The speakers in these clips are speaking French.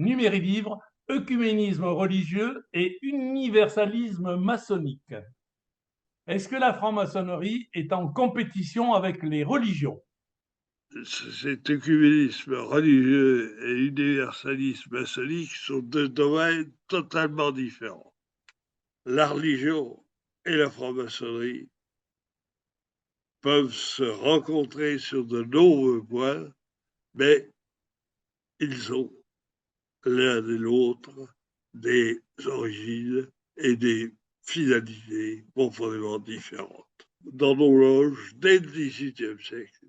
numérivivre, œcuménisme religieux et universalisme maçonnique. Est-ce que la franc-maçonnerie est en compétition avec les religions? Cet œcuménisme religieux et l'universalisme maçonnique sont deux domaines totalement différents. La religion et la franc-maçonnerie peuvent se rencontrer sur de nombreux points, mais ils ont l'un et l'autre des origines et des finalités profondément différentes. Dans nos loges, dès le XVIIIe siècle,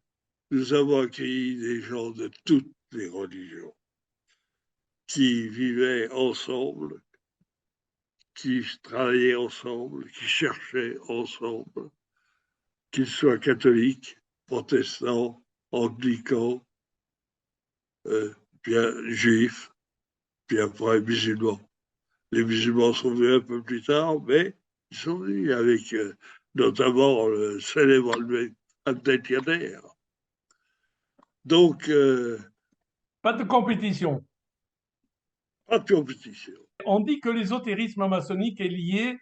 nous avons accueilli des gens de toutes les religions qui vivaient ensemble, qui travaillaient ensemble, qui cherchaient ensemble, qu'ils soient catholiques, protestants, anglicans, bien juifs, puis après musulmans. Les musulmans sont venus un peu plus tard, mais ils sont venus avec notamment le célèbre Abdel Kader. Donc, Pas de compétition. pas de compétition. On dit que l'ésotérisme maçonnique est lié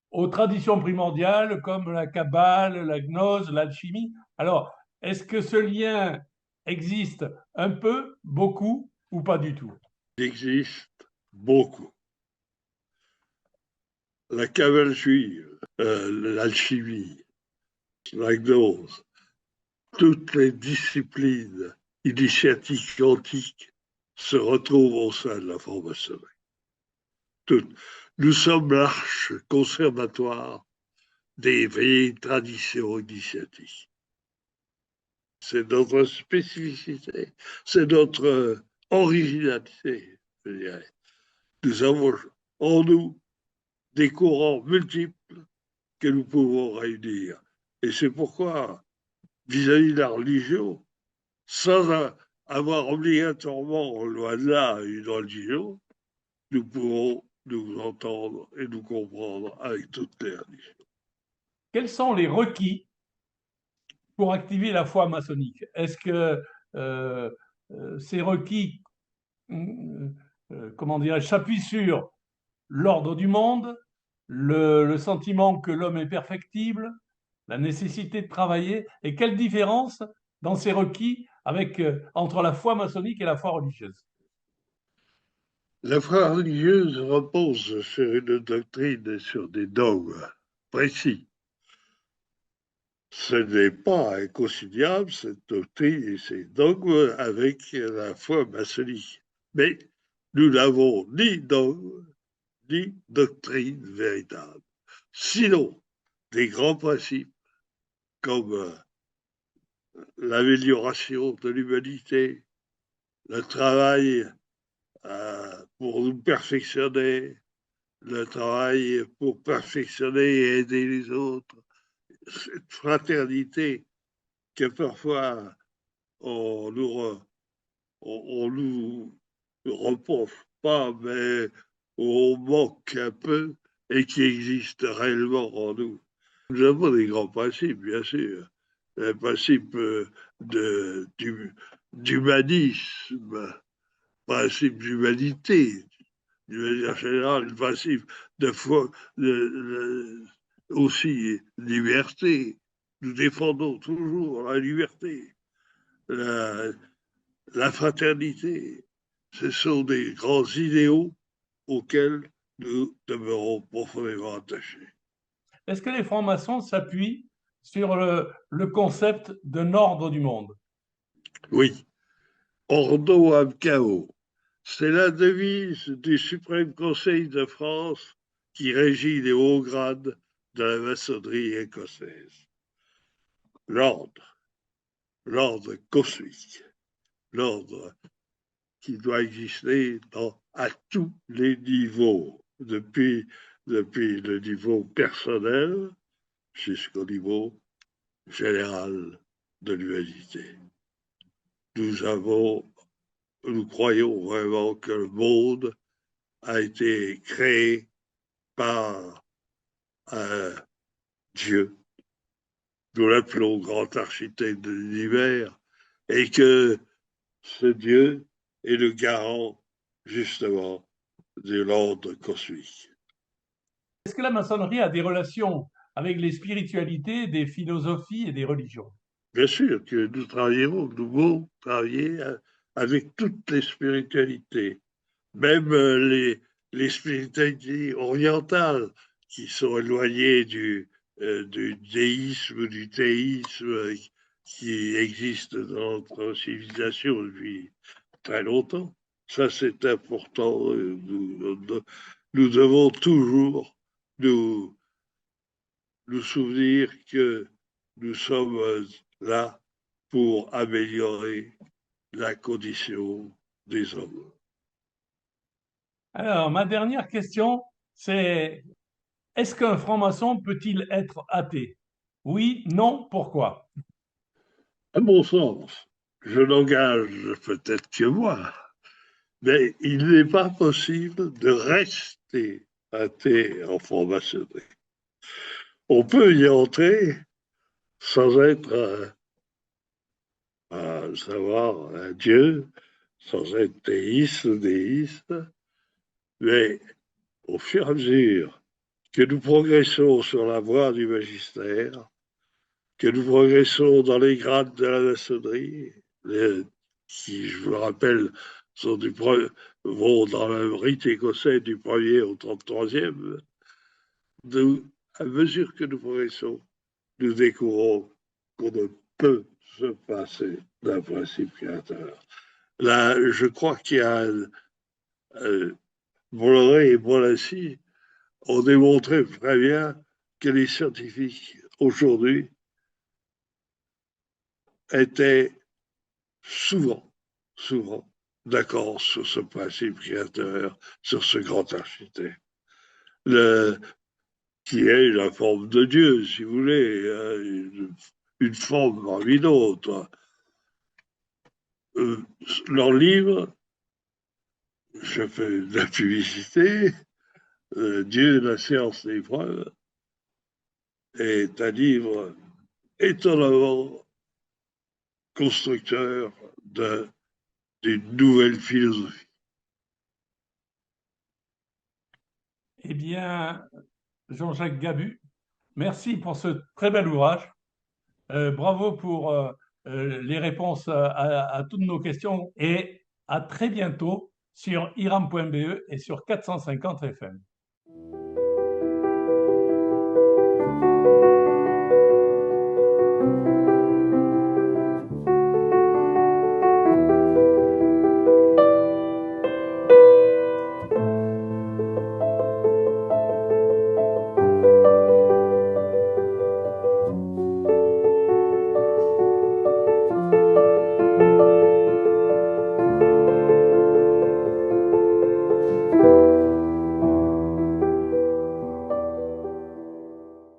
aux traditions primordiales comme la Kabbale, la gnose, l'alchimie. Alors, est-ce que ce lien existe un peu, beaucoup ou pas du tout? Il existe beaucoup. La cabale juive, l'alchimie, la gnose, toutes les disciplines initiatiques antiques se retrouvent au sein de la franc-maçonnerie. Toutes. Nous sommes l'arche conservatoire des vieilles traditions initiatiques. C'est notre spécificité, c'est notre originalité, je dirais. Nous avons en nous des courants multiples que nous pouvons réunir. Et c'est pourquoi, vis-à-vis de la religion, sans avoir obligatoirement, loin de là, une religion, nous pouvons nous entendre et nous comprendre avec toutes les religions. Quels sont les requis pour activer la foi maçonnique? Est-ce que euh, ces requis, comment dirais-je, s'appuient sur l'ordre du monde, le sentiment que l'homme est perfectible, la nécessité de travailler, et quelle différence dans ces requis entre la foi maçonnique et la foi religieuse? La foi religieuse repose sur une doctrine et sur des dogmes précis. Ce n'est pas inconciliable, cette doctrine et ces dogmes, avec la foi maçonnique. Mais nous n'avons ni dogme, ni doctrine véritable. Sinon, des grands principes comme l'amélioration de l'humanité, le travail pour nous perfectionner, le travail pour perfectionner et aider les autres, cette fraternité que parfois on nous, on nous reproche pas, mais on manque un peu et qui existe réellement en nous. Nous avons des grands principes, bien sûr. Le principe d'humanisme, principe d'humanité, d'une manière générale, le principe de foi, aussi liberté. Nous défendons toujours la liberté, la, la fraternité. Ce sont des grands idéaux auxquels nous demeurons profondément attachés. Est-ce que les francs-maçons s'appuient sur le concept d'un ordre du monde? Oui, Ordo ab chaos. C'est la devise du Suprême Conseil de France qui régit les hauts grades de la maçonnerie écossaise. L'ordre, l'ordre cosmique, l'ordre qui doit exister à tous les niveaux, depuis le niveau personnel jusqu'au niveau général de l'humanité. Nous croyons vraiment que le monde a été créé par un Dieu, nous l'appelons grand architecte de l'univers, et que ce Dieu est le garant justement, de l'ordre cosmique. Est-ce que la maçonnerie a des relations avec les spiritualités, des philosophies et des religions? Bien sûr que nous travaillerons, nous devons travailler avec toutes les spiritualités, même les spiritualités orientales qui sont éloignées du déisme, du théisme qui existe dans notre civilisation depuis très longtemps. Ça, c'est important. Nous devons toujours nous, nous souvenir que nous sommes là pour améliorer la condition des hommes. Alors, ma dernière question, c'est est-ce qu'un franc-maçon peut-il être athée? Oui, non, pourquoi? À mon sens, je n'engage peut-être que moi, mais il n'est pas possible de rester athée en franc-maçonnerie. On peut y entrer sans être, à savoir, un Dieu, sans être théiste ou déiste, mais au fur et à mesure que nous progressons sur la voie du magistère, que nous progressons dans les grades de la maçonnerie, qui, je vous rappelle, sont vont dans le rite écossais du 1er au 33e, à mesure que nous progressons, nous découvrons qu'on ne peut se passer d'un principe créateur. Là, je crois qu'il y a Bolloré et Bolassi ont démontré très bien que les scientifiques aujourd'hui étaient souvent d'accord sur ce principe créateur, sur ce grand architecte, le, qui est la forme de Dieu, si vous voulez, une forme parmi d'autres. Leur livre, je fais de la publicité, Dieu, la science, des preuves, est un livre étonnamment constructeur d'une nouvelle philosophie. Eh bien, Jean-Jacques Gabu, merci pour ce très bel ouvrage. Bravo pour les réponses à toutes nos questions et à très bientôt sur iram.be et sur 450 FM.